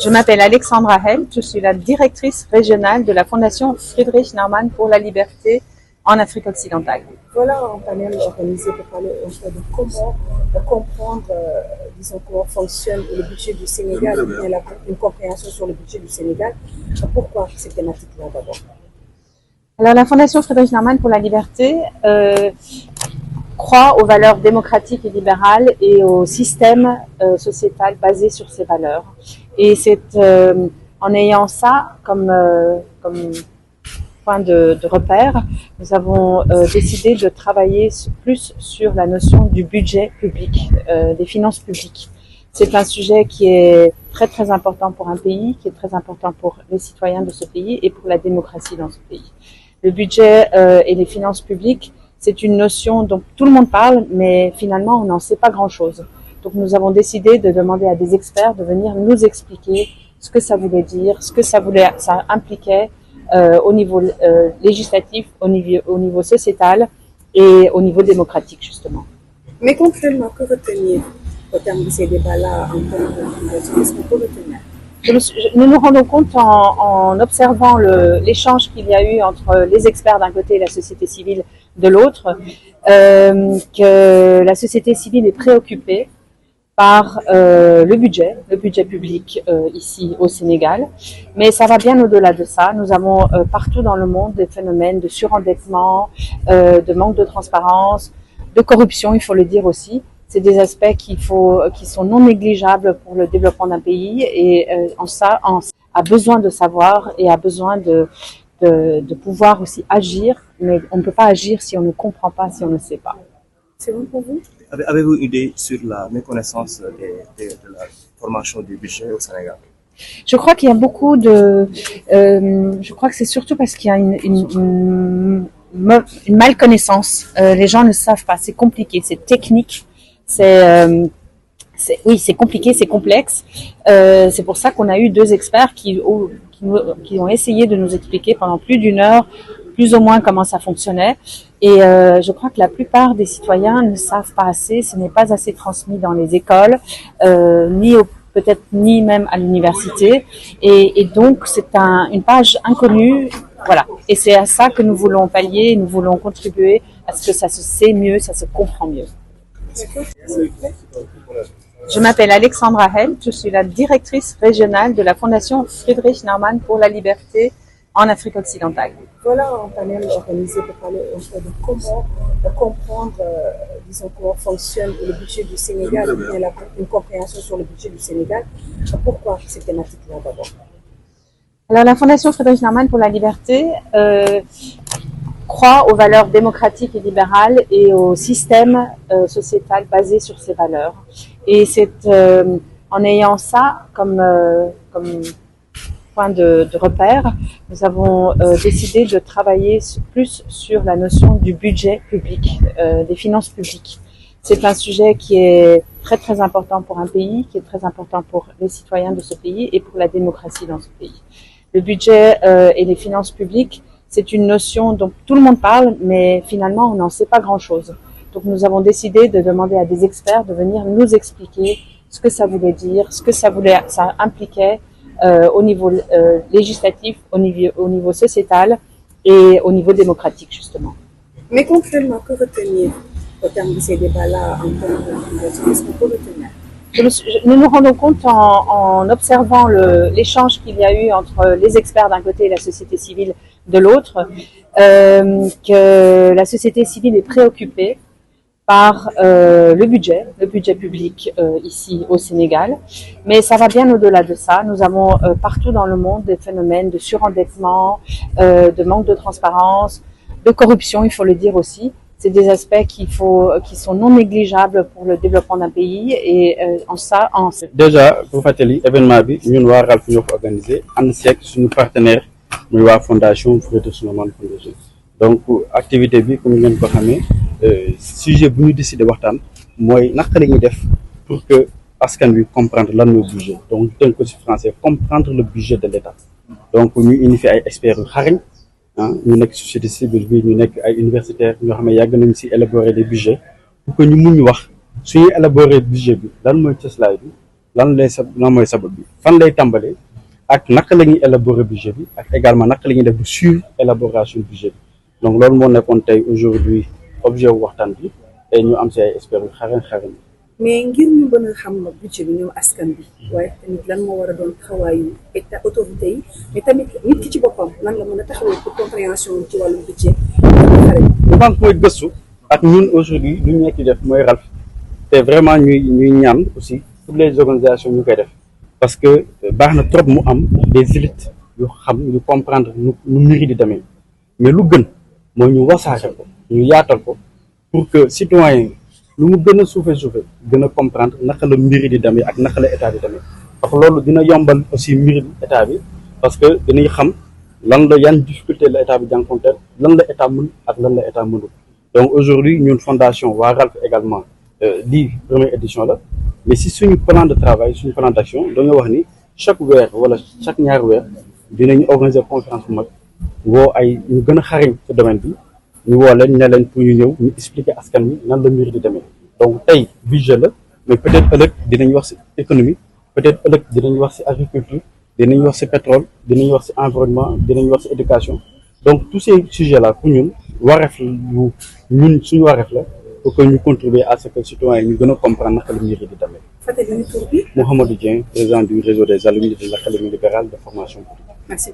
Je m'appelle Alexandra Held, je suis la directrice régionale de la Fondation Friedrich Naumann pour la liberté en Afrique occidentale. Voilà un panel organisé pour parler un peu de comment comprendre, comment fonctionne le budget du Sénégal, une compréhension sur le budget du Sénégal. Pourquoi cette thématique-là d'abord? Alors la Fondation Friedrich Naumann pour la liberté croit aux valeurs démocratiques et libérales et au système sociétal basé sur ces valeurs. Et c'est en ayant ça comme point de repère, nous avons décidé de travailler plus sur la notion du budget public, des finances publiques. C'est un sujet qui est très très important pour un pays, qui est très important pour les citoyens de ce pays et pour la démocratie dans ce pays. Le budget et les finances publiques, c'est une notion dont tout le monde parle, mais finalement on n'en sait pas grand-chose. Donc nous avons décidé de demander à des experts de venir nous expliquer ce que ça voulait dire, ce que ça impliquait au niveau législatif, au niveau sociétal et au niveau démocratique justement. Mais concrètement, que retenir au terme de ces débats-là en termes de qu'est-ce qu'on peut retenir? Nous nous rendons compte en observant l'échange qu'il y a eu entre les experts d'un côté et la société civile de l'autre, que la société civile est préoccupée par le budget public ici au Sénégal. Mais ça va bien au-delà de ça. Nous avons partout dans le monde des phénomènes de surendettement, de manque de transparence, de corruption, il faut le dire aussi. C'est des aspects qui sont non négligeables pour le développement d'un pays et a besoin de savoir et a besoin de pouvoir aussi agir, mais on ne peut pas agir si on ne comprend pas, si on ne sait pas. C'est bon pour vous? Avez-vous une idée sur la méconnaissance de la formation du budget au Sénégal? Je crois qu'il y a beaucoup je crois que c'est surtout parce qu'il y a une malconnaissance. Les gens ne savent pas, c'est compliqué, c'est technique. Oui, c'est compliqué, c'est complexe. C'est pour ça qu'on a eu deux experts qui ont essayé de nous expliquer pendant plus d'une heure, plus ou moins comment ça fonctionnait. Et je crois que la plupart des citoyens ne savent pas assez, ce n'est pas assez transmis dans les écoles, peut-être ni même à l'université. Et donc c'est une page inconnue. Voilà. Et c'est à ça que nous voulons pallier, nous voulons contribuer à ce que ça se sait mieux, ça se comprend mieux. Je m'appelle Alexandra Held, je suis la directrice régionale de la Fondation Friedrich Naumann pour la liberté en Afrique occidentale. Voilà un panel organisé pour parler un peu de comment comprendre, comment fonctionne le budget du Sénégal, une compréhension sur le budget du Sénégal. Pourquoi cette thématique-là d'abord? Alors la Fondation Friedrich Naumann pour la liberté croit aux valeurs démocratiques et libérales et au système sociétal basé sur ces valeurs. Et c'est en ayant ça comme point de repère, nous avons décidé de travailler plus sur la notion du budget public, des finances publiques. C'est un sujet qui est très très important pour un pays, qui est très important pour les citoyens de ce pays et pour la démocratie dans ce pays. Le budget et les finances publiques, c'est une notion dont tout le monde parle, mais finalement on n'en sait pas grand-chose. Donc nous avons décidé de demander à des experts de venir nous expliquer ce que ça voulait dire, ce que ça impliquait au niveau législatif, au niveau sociétal et au niveau démocratique justement. Mais concrètement, que retenir au terme de ces débats-là en termes de qu'est-ce qu'on peut retenir? Nous nous rendons compte en observant l'échange qu'il y a eu entre les experts d'un côté et la société civile de l'autre, que la société civile est préoccupée par le budget public ici au Sénégal. Mais ça va bien au-delà de ça. Nous avons partout dans le monde des phénomènes de surendettement, de manque de transparence, de corruption, il faut le dire aussi. C'est des aspects qui sont non négligeables pour le développement d'un pays et Déjà, pour fàttali événement bi ñun waa RALF ñoo ko organisé ànd seeg suñu partenaire muy waa fondation Friedrich Naumann Foundation. Donc activité bi comme ngeen ko xamee sujet bu ñu décidé waxtaan mooy naka la ñuy def pour que askan wi comprendre lan mooy budget. Donc tënk ko ci français comprendre le budget de l'État. Donc ñu unifié ay experts yu xarañ. ñu nekk société civile bi ñu nekk ay universitaires ñoo xam ne yàgg nañ ci élaborer des budgets pour que ñu mun ñu wax suñuy élaborer budget bi lan mooy cëslaay bi lan mooy sabab bi fan lay tàmbalee ak naka la ñuy élaborer budget bi ak également naka la ñuy def bu suivre élaboration budget bi donc loolu moo nekkoon tey aujourd'hui objet wu waxtaan bi et ñu am si ay experts yu xarañ. mais ngir ñu mën a xam budget bi ñoom askan bi waaye tamit lan moo war a doon taxawaayu état autorité yi mais tamit nit ki ci boppam lan la mën a taxawee pour compréhension ci wàllu budget je pense mooy gëstu ak ñun aujourd'hui lu ñu nekk di def mooy RALF te vraiment ñuy ñaan aussi toutes les organisations ñu koy def parce que baax na trop mu am des élites yu xam ñu comprendre nu mbir yi di demee mais lu gën mooy ñu wasaare ko ñu yaatal ko pour que citoyen lu mu gën a suufe gën a comprendre naka la mbir yi di demee ak naka la état di demee parce que loolu dina yombal aussi mbir état bi parce que dinañ xam lan la yan difficulté la état bi jànkonteel lan la état mën ak lan la état mënul donc aujourd'hui ñun fondation waa RALF également lii première édition la mais si suñu plan de travail suñu plan d'action dañoo wax ni chaque weer wala chaque ñaari weer dinañu organiser conférence bu mag woo ay ñu gën a xarañ ci domaine bi ñu woo leen ne leen pour ñu ñëw ñu expliquer askan wi nan la mbir di demee donc tey budget la mais peut-être ëllëg dinañ wax ci économie peut-être ëllëg dinañ wax ci agriculture dinañ wax ci pétrole dinañ wax ci environnement dinañ wax ci éducation donc tous ces sujets là pour ñun wareef yu ñun suñu wareef la pour que ñu contribuer à ce que citoyens ñu gën a comprendre naka la mbir yi di demee. Fàttali ñu tur bi. Mouhamadou Dieng, président du réseau des alumni de l'Académie libérale de formation politique. Merci.